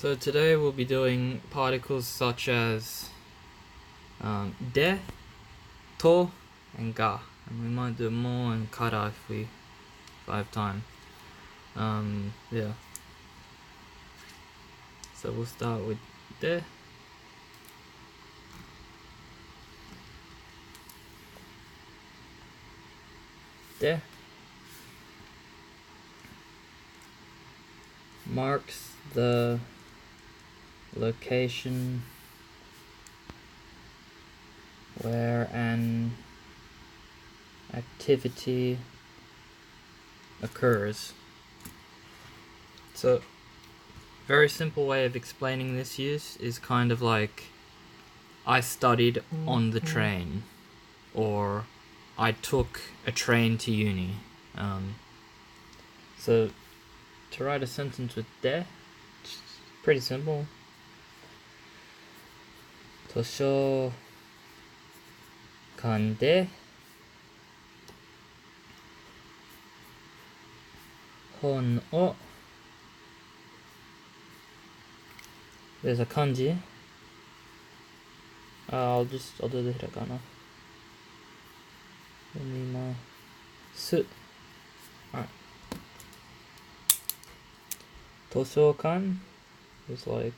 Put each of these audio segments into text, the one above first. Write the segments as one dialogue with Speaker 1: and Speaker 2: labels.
Speaker 1: So today we'll be doing particles such as de, to, and ga. And we might do mo and kara if I have time. Yeah. So we'll start with de. De marks the location where an activity occurs. So, very simple way of explaining this use is kind of like I studied on the train, or I took a train to uni. So to write a sentence with de, it's pretty simple. 図書館で本を There's a kanji. I'll do the hiragana. 読みます。Alright. 図書館 is like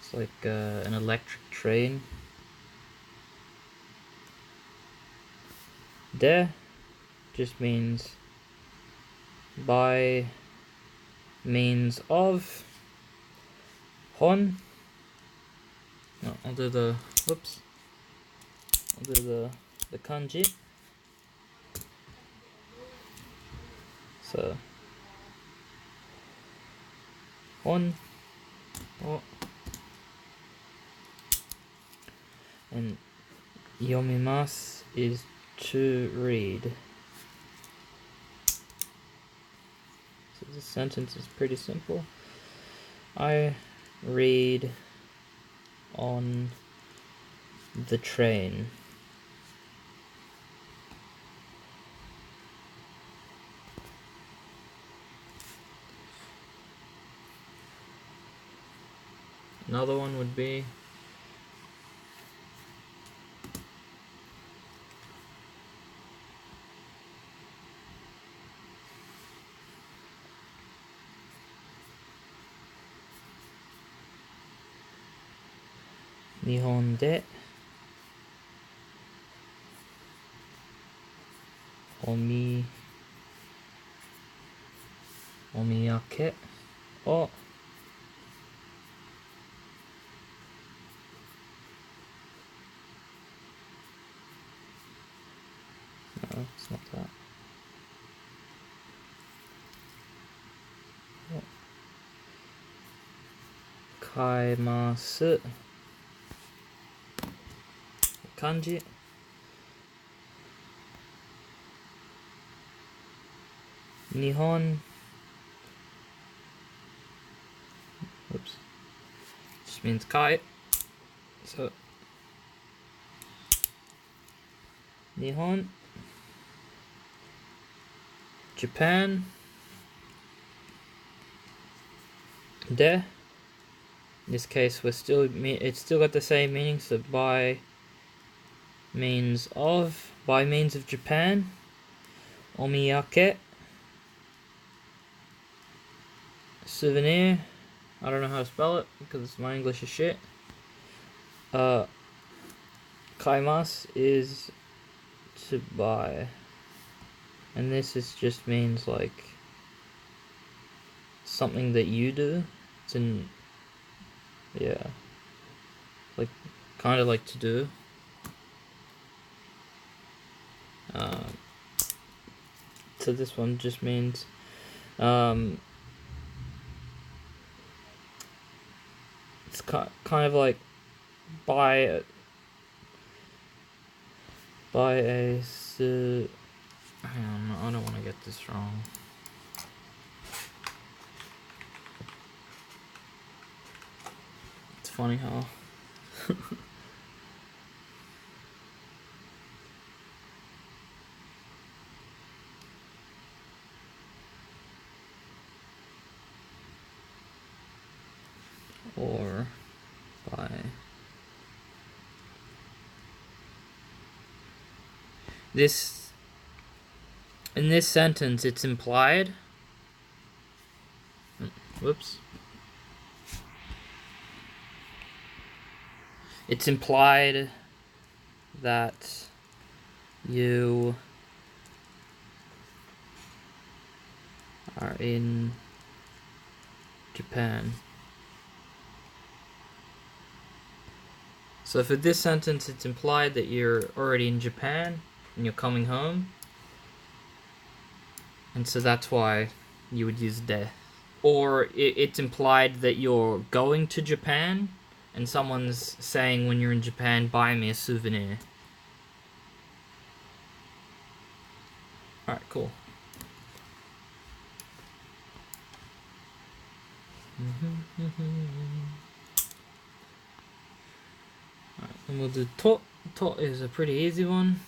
Speaker 1: it's like an electric train. De just means by means of. Hon. No, I'll do the kanji. So hon. Oh. And yomimasu is to read. So the sentence is pretty simple. I read on the train. Another one would be Nihon de omiyake o No, it's not that. Kaimasu. Kanji. Nihon. Oops. Just means kai. So Nihon. Japan. De. In this case, it's still got the same meaning. So by means of Japan. Omiyake. Souvenir. I don't know how to spell it because my English is shit. Kaimas is to buy. And this just means like something that you do. It's like kind of like to do. So this one just means it's kind of like buy a hang on, I don't want to get this wrong. It's funny how or by. In this sentence, it's implied. Whoops. It's implied that you are in Japan. So for this sentence, it's implied that you're already in Japan and you're coming home. And so that's why you would use de. Or it's implied that you're going to Japan and someone's saying when you're in Japan, buy me a souvenir. Alright, cool. Alright, and we'll do to. To is a pretty easy one.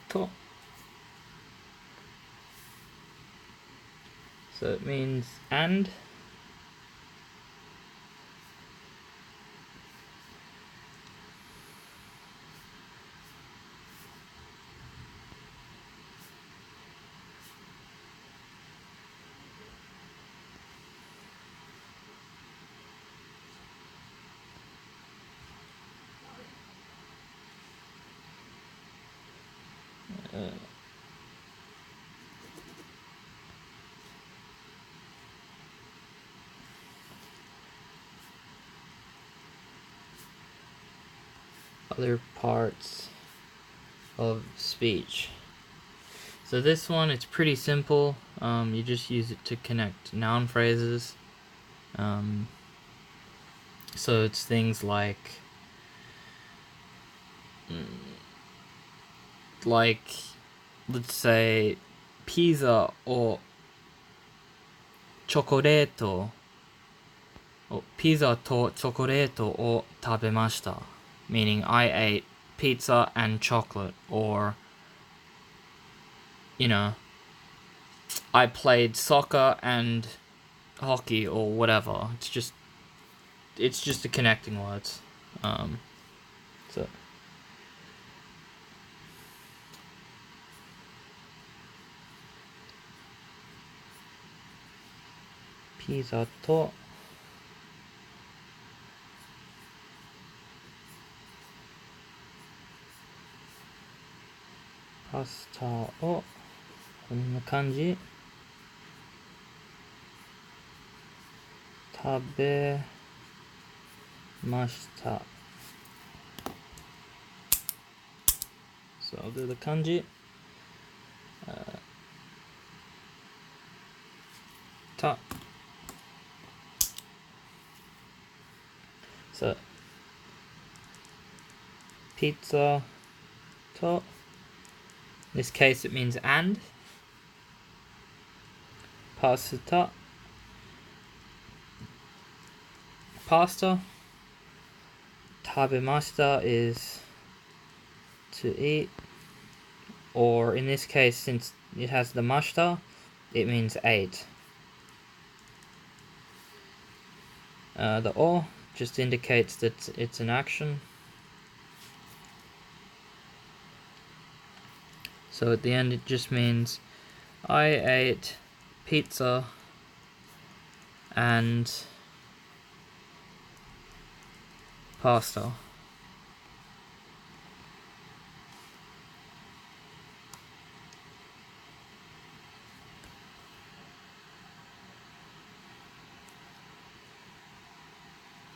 Speaker 1: To. So it means and. Other parts of speech. So this one, it's pretty simple. You just use it to connect noun phrases. So it's things like let's say pizza or chocolate or pizza to chocolate o tabemashita, meaning I ate pizza and chocolate, or I played soccer and hockey or whatever. It's just the connecting words. So pizza to pastaをこんな感じ食べました。So I'll do the kanji. Ta. So pizza to. In this case it means and. Pasta. Pasta. Tabemashita is to eat. Or in this case, since it has the mashita, it means ate. The o just indicates that it's an action. So at the end it just means I ate pizza and pasta.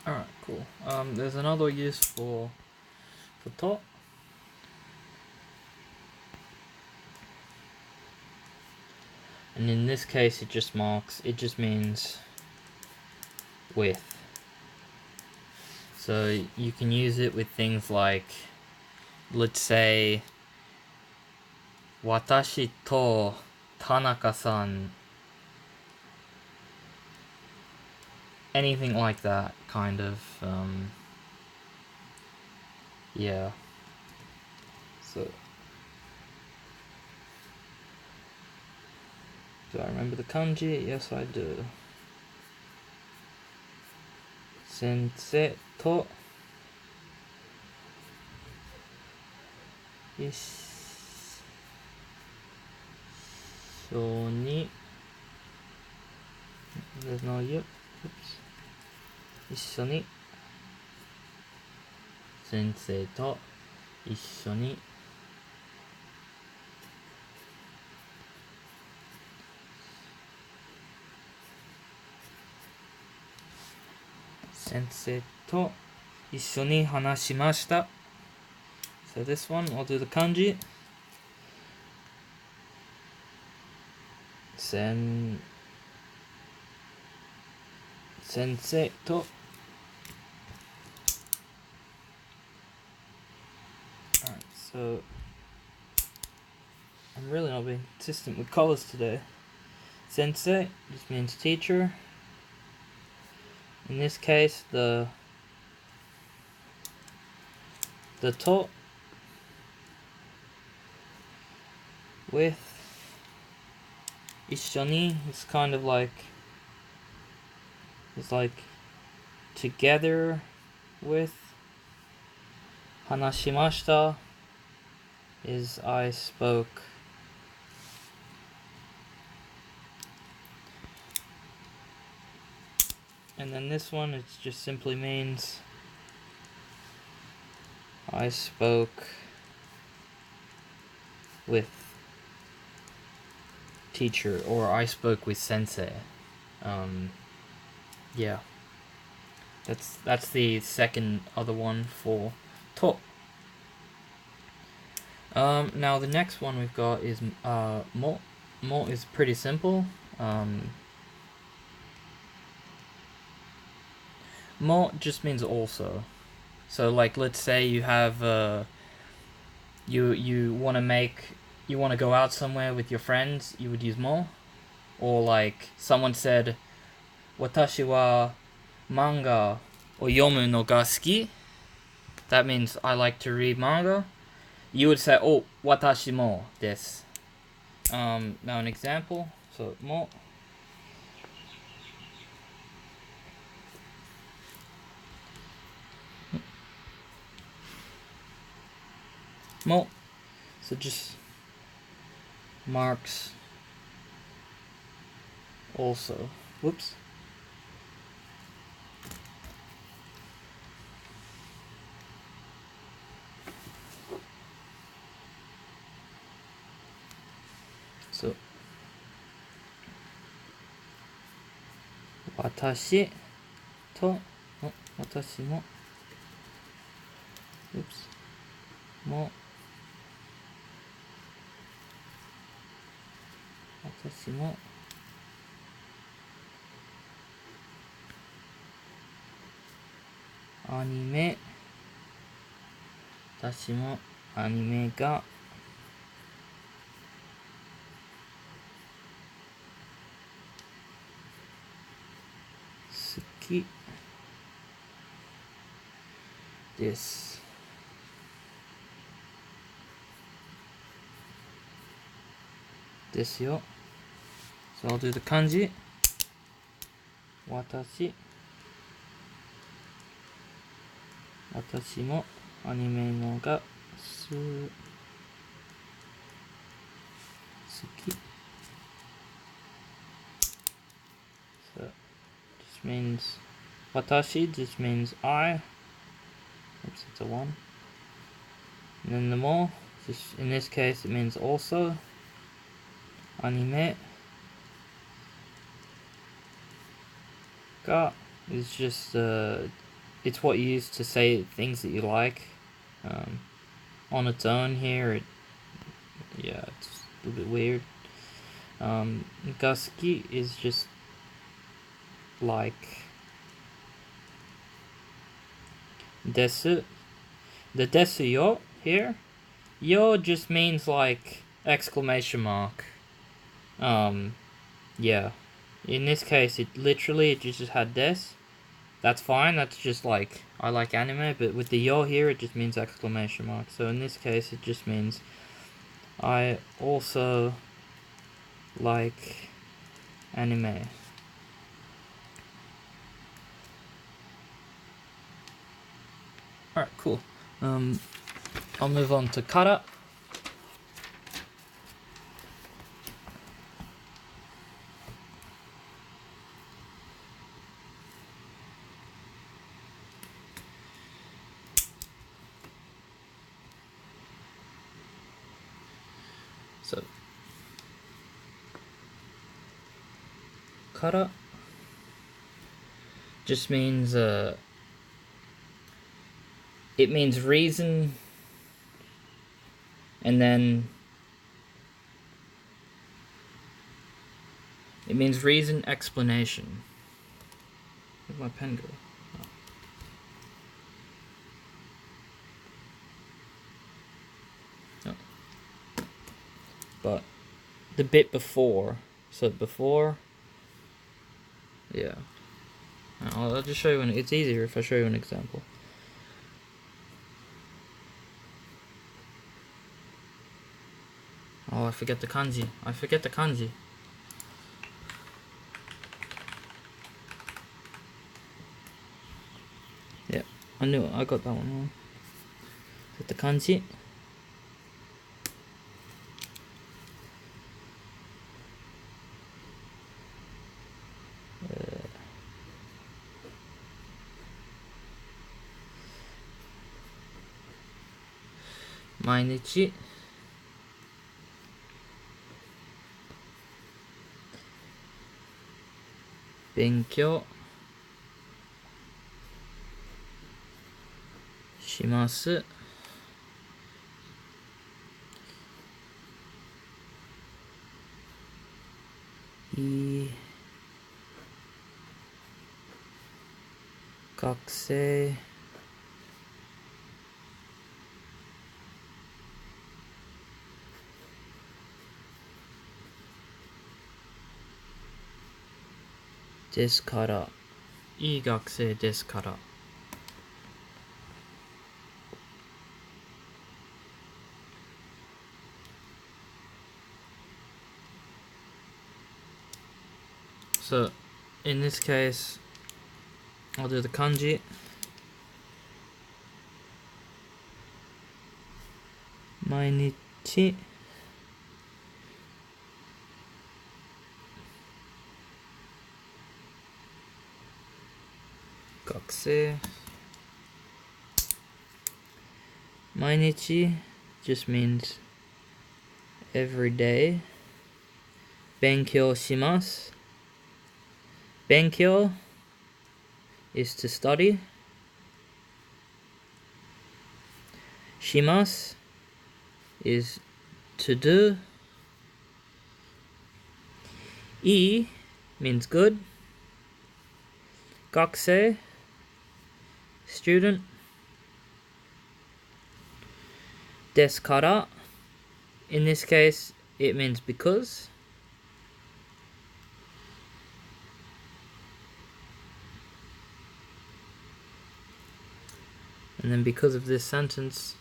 Speaker 1: Alright, cool. There's another use for to. And in this case it just means with. So you can use it with things like, let's say, watashi to Tanaka-san. Anything like that, kind of. Yeah. So Do I remember the kanji? Yes, I do. Sensei to一緒に There's no you. Oops. 一緒に先生と一緒に先生と一緒に話しました。So this one, I'll do the kanji. 先生と Alright, so I'm really not being consistent with colors today. Sensei just means teacher. In this case, the to with 一緒に is kind of like it's like together with 話しました is I spoke. And then this one, it just simply means I spoke with teacher, or I spoke with sensei. Yeah. That's the second other one for to. Now the next one we've got is mo. Mo is pretty simple. Mo just means also. So like, let's say you have you want to go out somewhere with your friends, you would use mo. Or like someone said, 私は漫画を読むのが好き. That means I like to read manga. You would say, oh, 私もです. Now an example. So, も mo. So just marks also. Whoops. So 私と私も Oops. も私もアニメ私もアニメが好きですですよ。So I'll do the kanji. 私もアニメのが好き。So just means 私 just means I. Oops, it's a one. And then the more, just in this case it means also. Anime ga is just it's what you use to say things that you like. On its own here, it's a little bit weird. Gasuki is just like desu. The desu yo here, yo just means like exclamation mark. Yeah. In this case, it just had des. That's fine. That's just like I like anime, but with the yo here, it just means exclamation mark. So in this case, it just means I also like Anime. Alright, cool. I'll move on to kara. So, kara just means it means reason, and then it means reason, explanation. Where'd my pen go? Oh. But the bit before, so before, yeah. I'll just show you it's easier if I show you an example. Oh, I forget the kanji. Yeah, I knew it. I got that one wrong. Is it the kanji? Mainichi benkyou shimasu. Gakusei desu kara. いい学生ですから。So, in this case, I'll do the kanji. 毎日学生。毎日 just means every day. 勉強します。勉強 is to study. します is to do. いい means good. 学生 student. ですから in this case it means because. And then because of this sentence,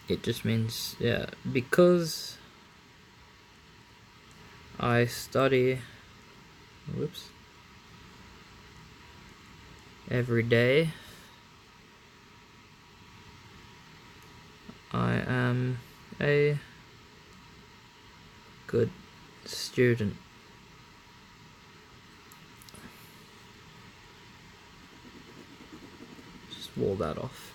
Speaker 1: it just means, yeah, because I study, every day, I am a good student. Just wall that off.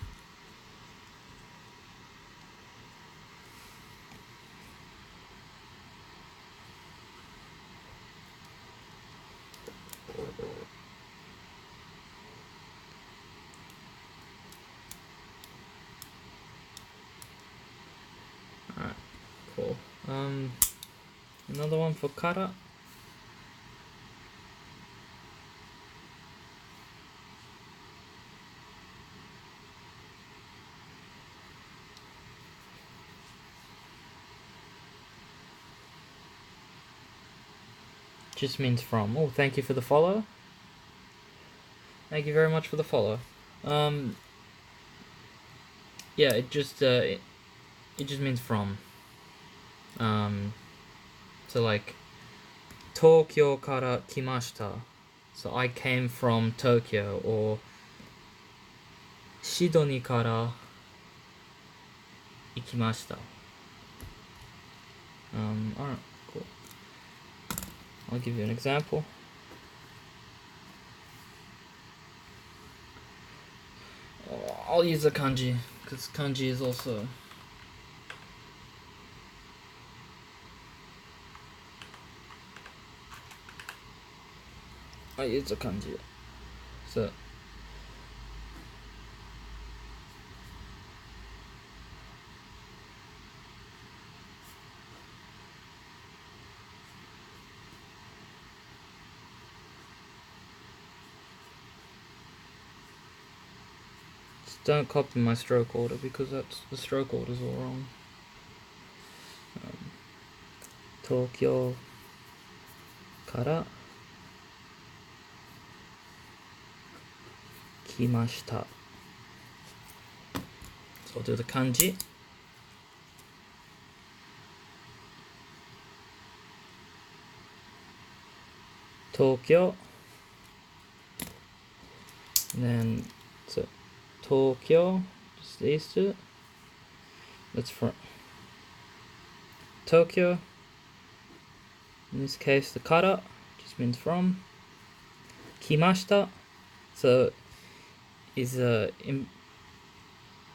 Speaker 1: Alright, cool. Another one for kara. Just means from. Oh, thank you for the follow. Thank you very much for the follow. Yeah, it just means from. So like, Tokyo kara kimashita. So I came from Tokyo, or Shidoni kara ikimashita. Alright, cool. I'll give you an example. I'll use the kanji, because kanji is also... I use the kanji. So... Just don't copy my stroke order, because that's the stroke order's all wrong. Tokyo kara kimashita. So I'll do the kanji. Tokyo. And then, so, Tokyo, just these two. That's for Tokyo. In this case, the kara just means from. Kimashita, so is in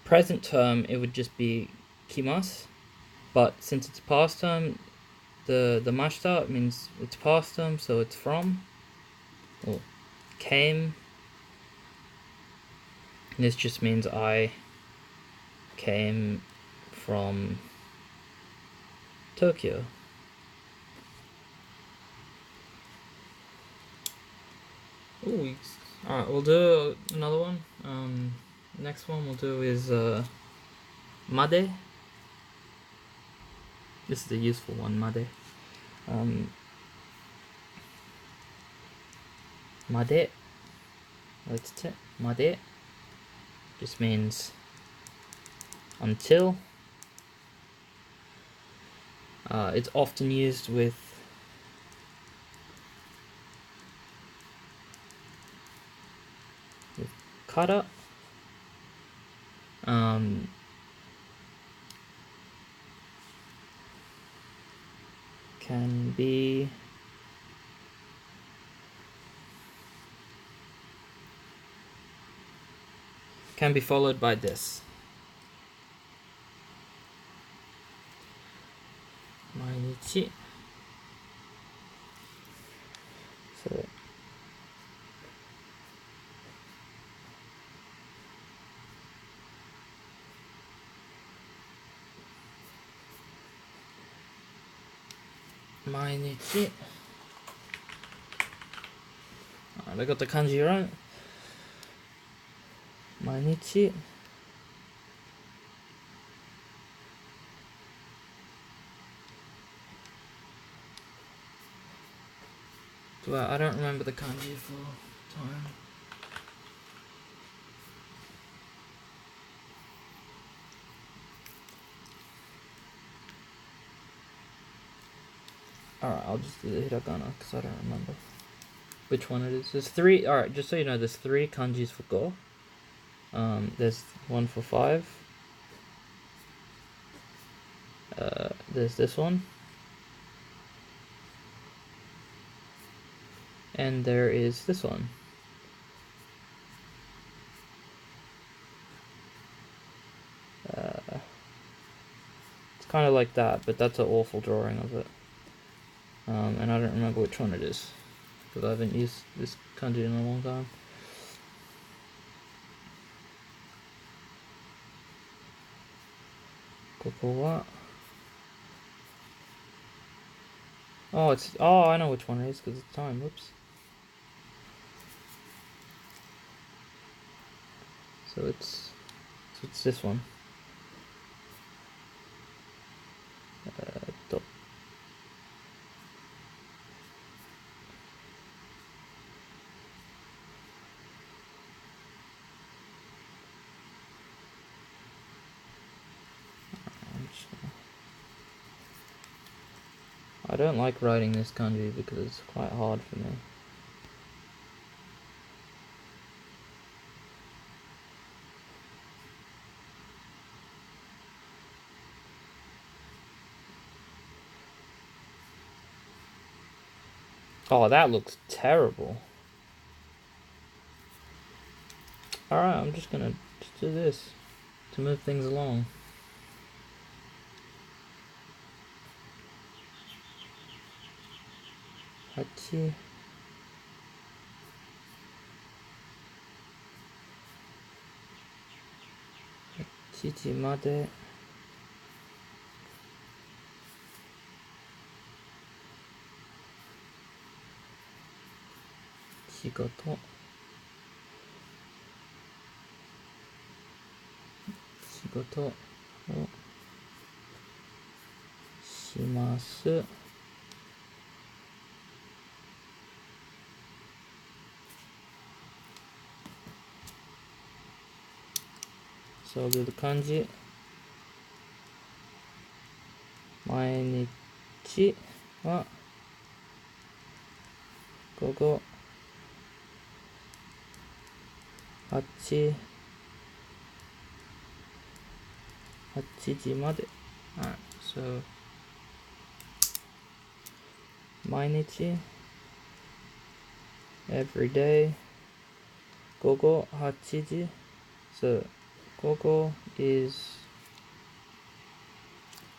Speaker 1: present term it would just be kimas, but since it's past term, the mashita means it's past term, so it's from or came. And this just means I came from Tokyo. Ooh, alright, we'll do another one. Next one we'll do is made. This is a useful one, made. Made. Made just means until. It's often used with kara. Can be followed by this. Mainichi. So Mainichi. Alright, I got the kanji right. Mainichi. Well, I don't remember the kanji for time. Alright, I'll just do the hiragana because I don't remember which one it is. There's three. Alright, just so you know, there's three kanjis for go. There's one for 5. There's this one. And there is this one. It's kind of like that, but that's an awful drawing of it. And I don't remember which one it is, because I haven't used this kanji in a long time. Oh, I know which one it is because it's time. Whoops. So it's this one. Top. I don't like writing this kanji because it's quite hard for me. Oh, that looks terrible. Alright, I'm just gonna just do this to move things along. Hachi. 7時まで仕事をします。そういう感じ。毎日は午後8時まで。Alright, so 毎日 every day 午後8時 so 午後 is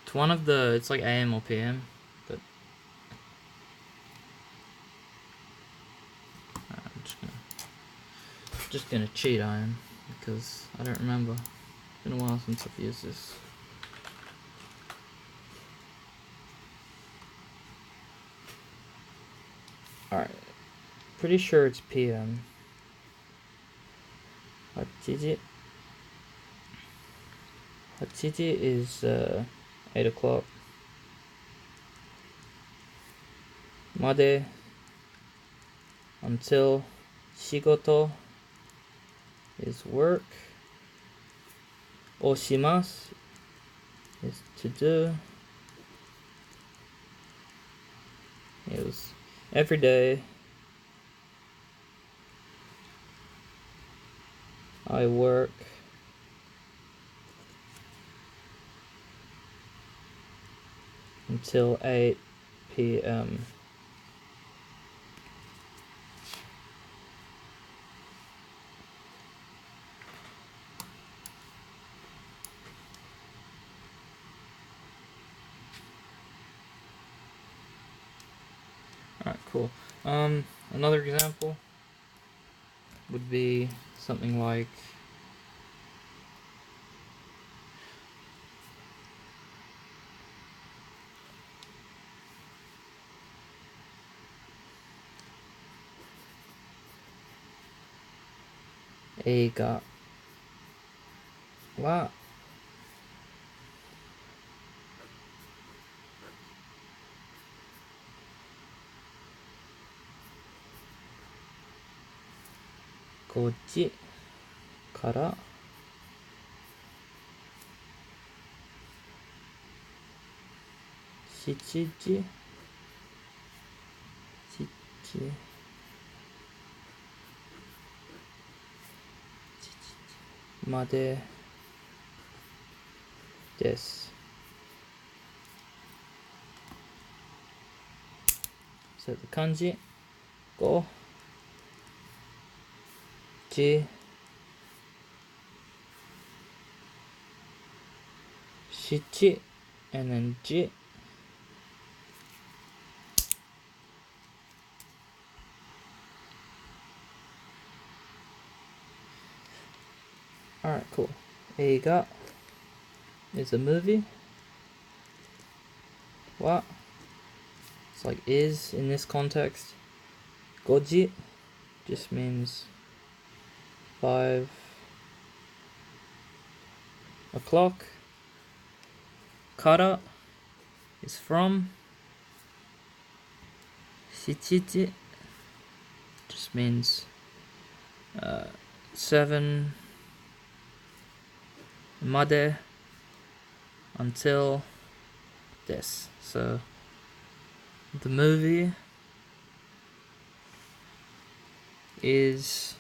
Speaker 1: it's one of the it's like AM or PM but I'm just gonna cheat I am because I don't remember. It's been a while since I've used this. Alright, pretty sure it's PM. 8時 8時 is 8 o'clock. まで until 仕事 is work. をします is to do. It was every day. I work until 8 p.m. Alright, cool. Another example would be something like eiga wa 5時から7時までです。So the 漢字5時7 and then 時 Alright, cool. 映画 is a movie. What? It's like is in this context. 5時 just means 5 o'clock. から is from. 7時 just means 7 まで until this. So The movie is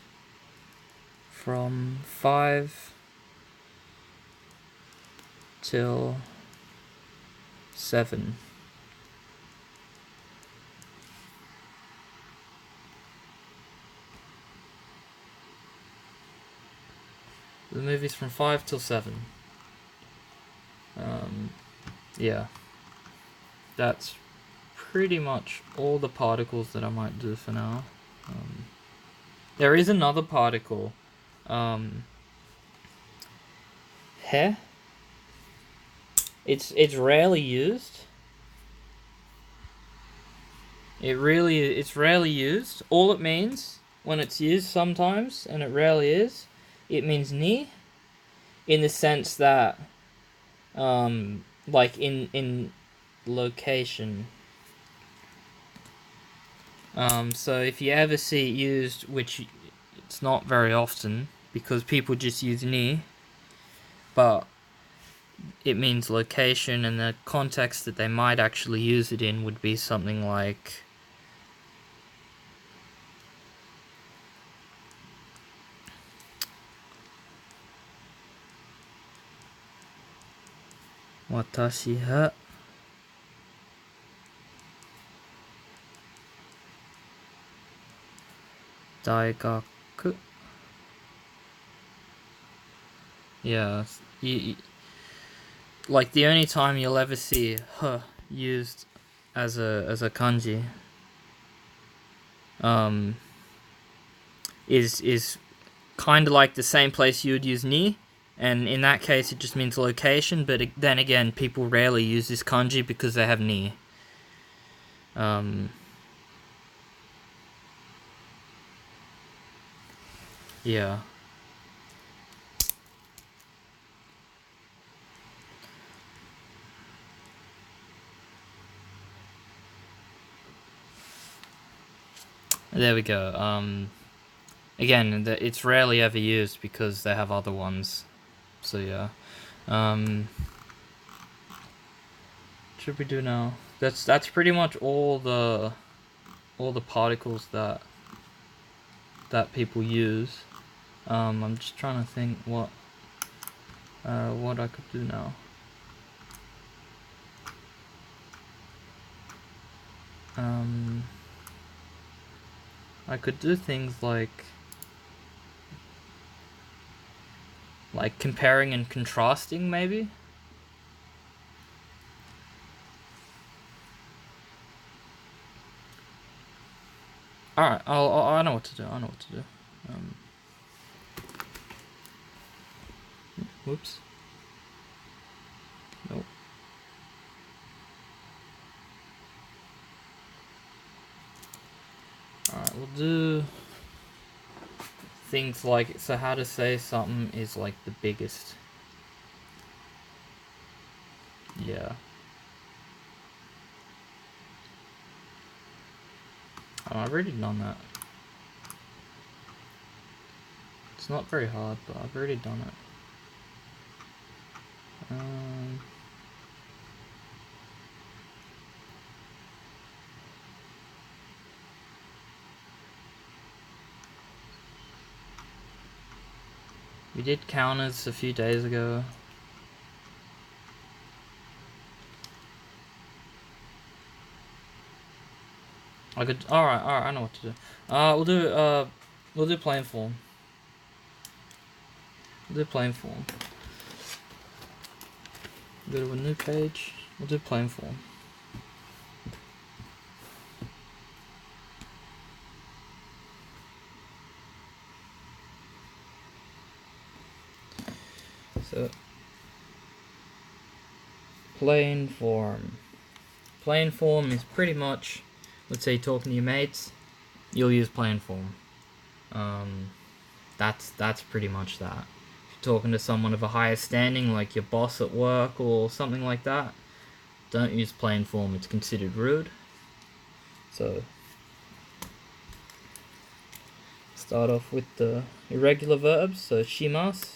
Speaker 1: from 5 till 7. The movie's from 5 till 7. Yeah. That's pretty much all the particles that I might do for now. There is another particle. He. It's rarely used. It's rarely used. All it means when it's used sometimes, and it rarely is, it means ni, in the sense that, like in location. So if you ever see it used, which it's not very often, because people just use ni, but it means location, and the context that they might actually use it in would be something like watashi ha daigaku. Yeah, like the only time you'll ever see "huh" used as a kanji is kind of like the same place you would use ni, and in that case it just means location. But then again, people rarely use this kanji because they have ni. Yeah. There we go. Again, it's rarely ever used because they have other ones. So yeah. Should we do now? That's pretty much all the particles that people use. I'm just trying to think what I could do now. I could do things like comparing and contrasting, maybe. All right, I know what to do. Whoops. Nope. Alright, we'll do things like, so how to say something is like the biggest. Yeah. Oh, I've already done that. It's not very hard, but I've already done it. We did counters a few days ago. Alright, I know what to do. We'll do plain form. We'll do plain form. Go to a new page. We'll do plain form. So, plain form. Plain form is pretty much, let's say, talking to your mates, you'll use plain form. That's pretty much that. If you're talking to someone of a higher standing, like your boss at work or something like that, don't use plain form. It's considered rude. So, start off with the irregular verbs. So, shimasu.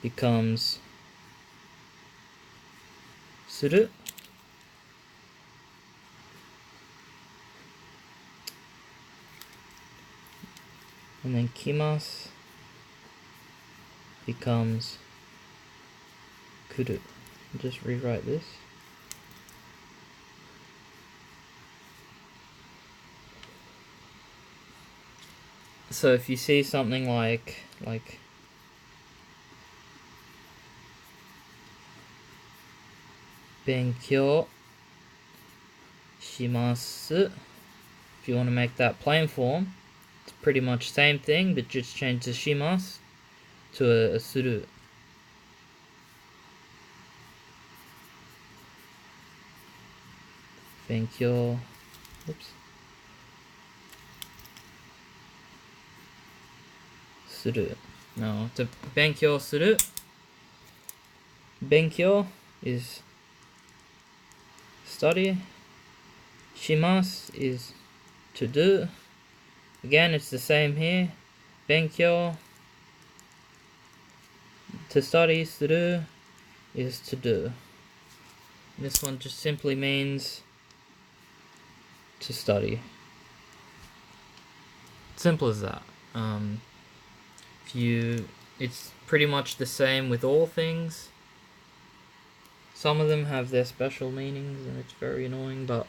Speaker 1: Becomes する and then 来ます becomes 来る just rewrite this. So if you see something like 勉強します if you want to make that plain form, it's pretty much same thing, but just change the します to a する 勉強 oops する no, to 勉強する 勉強 is study します is to do. Again, it's the same here. 勉強 to study する is to do. This one just simply means to study. Simple as that. It's pretty much the same with all things. Some of them have their special meanings and it's very annoying, but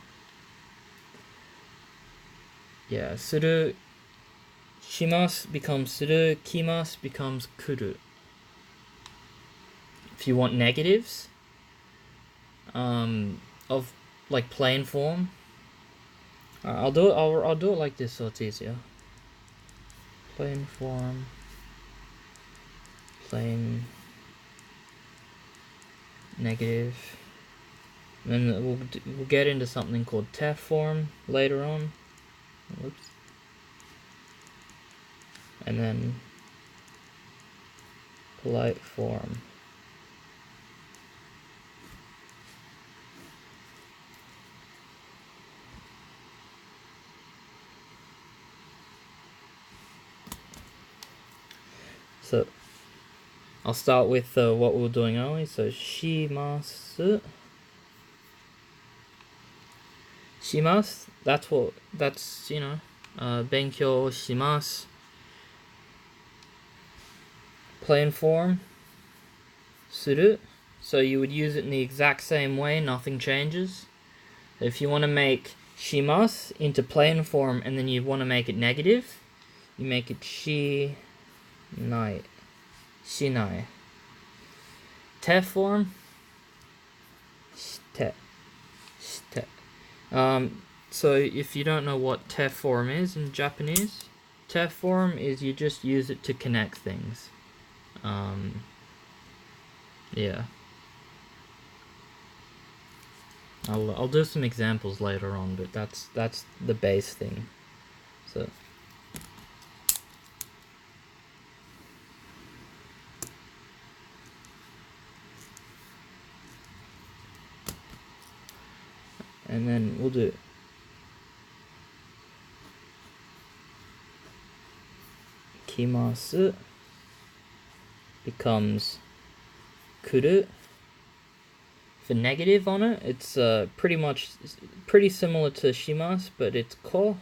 Speaker 1: yeah, する します becomes する 来ます becomes 来る. If you want negatives of like plain form, I'll do it like this so it's easier. Plain form, plain negative. And then we'll get into something called TEF form later on. Whoops. And then polite form. So I'll start with what we were doing earlier. So します します that's you know 勉強します plain form する so you would use it in the exact same way, nothing changes. If you want to make します into plain form and then you want to make it negative, you make it しないしない TEF form してして so if you don't know what TEF form is in Japanese, TEF form is you just use it to connect things. Yeah. I'll do some examples later on, but that's the base thing. So and then we'll do 来ます becomes 来る for negative on it. It's pretty similar to します but it's 来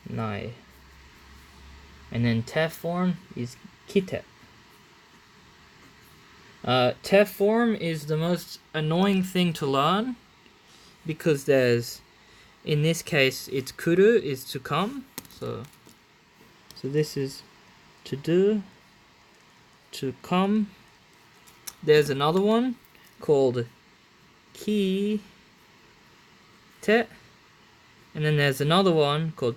Speaker 1: ない and then TEF form is 来て. TEF form is the most annoying thing to learn because there's, in this case, it's 来る is to come. So this is to do, to come. There's another one called 来て, and then there's another one called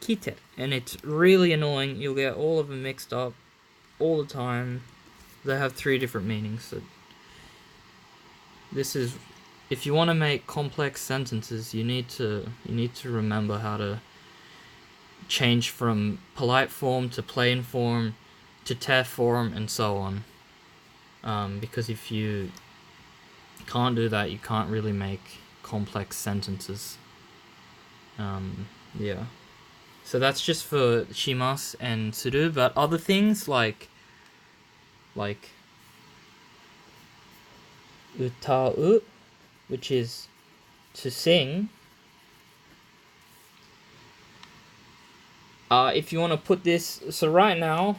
Speaker 1: 来て, and it's really annoying. You'll get all of them mixed up all the time. They have 3 different meanings. So this is, if you want to make complex sentences, you need to remember how to change from polite form to plain form to TEF form and so on. Because if you can't do that, you can't really make complex sentences. Yeah. So that's just for します and する, but other things like utau, which is to sing. If you want to put this, so right now,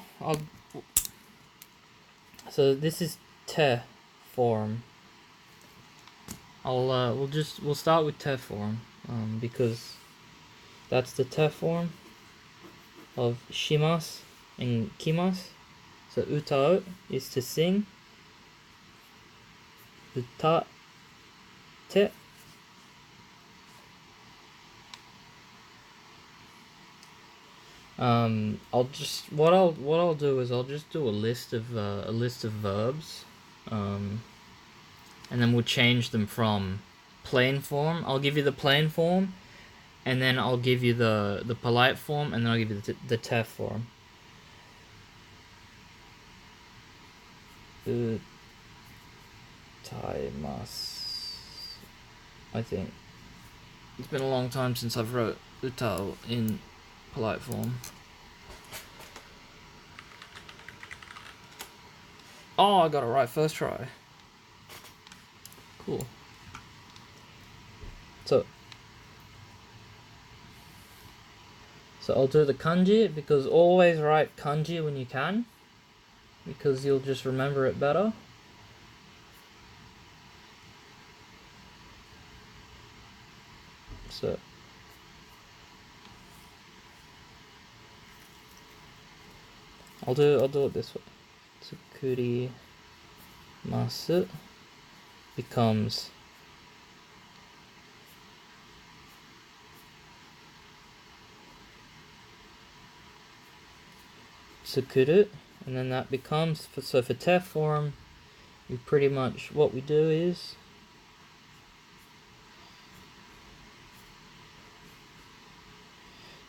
Speaker 1: so this is te form. We'll start with te form, because that's the te form of shimas and kimas. So utau is to sing. Uta te. What I'll do is I'll just do a list of verbs, and then we'll change them from plain form. I'll give you the plain form, and then I'll give you the polite form, and then I'll give you the te form. Utaimasu. I think it's been a long time since I've wrote utao in polite form. Oh, I got it right first try. Cool. So I'll do the kanji, because always write kanji when you can, because you'll just remember it better. So I'll do it this way. Tsukurimasu becomes tsukuru, and then that becomes, so for te form, we pretty much, what we do is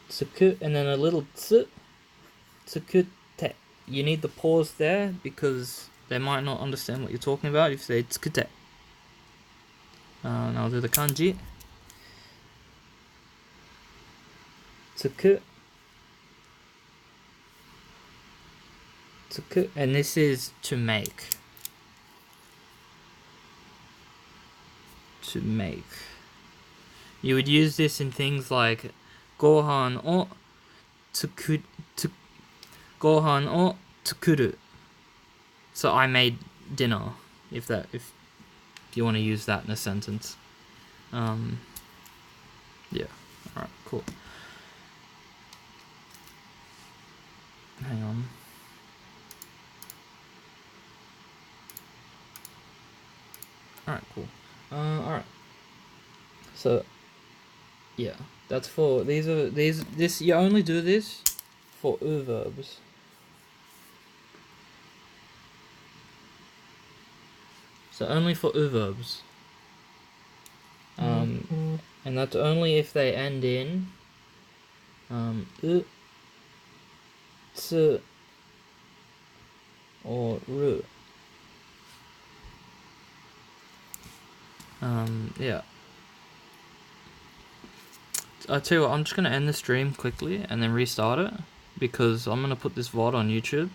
Speaker 1: tsuku, and then a little tsu, tsukute. You need the pause there, because they might not understand what you're talking about if you say tsukute. And I'll do the kanji. Tsuku. Tsuku. And this is to make. To make. You would use this in things like gohan o gohan o tsukuru. So I made dinner, if you want to use that in a sentence. Yeah. Alright, cool. Hang on. Alright, cool. Alright. So yeah, that's for this you only do this for verbs. So only for verbs. And that's only if they end in u, tsu, or ru. Yeah. I'll tell you what, I'm just gonna end the stream quickly and then restart it, because I'm gonna put this VOD on YouTube,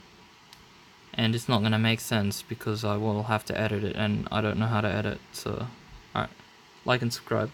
Speaker 1: and it's not gonna make sense because I will have to edit it, and I don't know how to edit. So, alright, like and subscribe.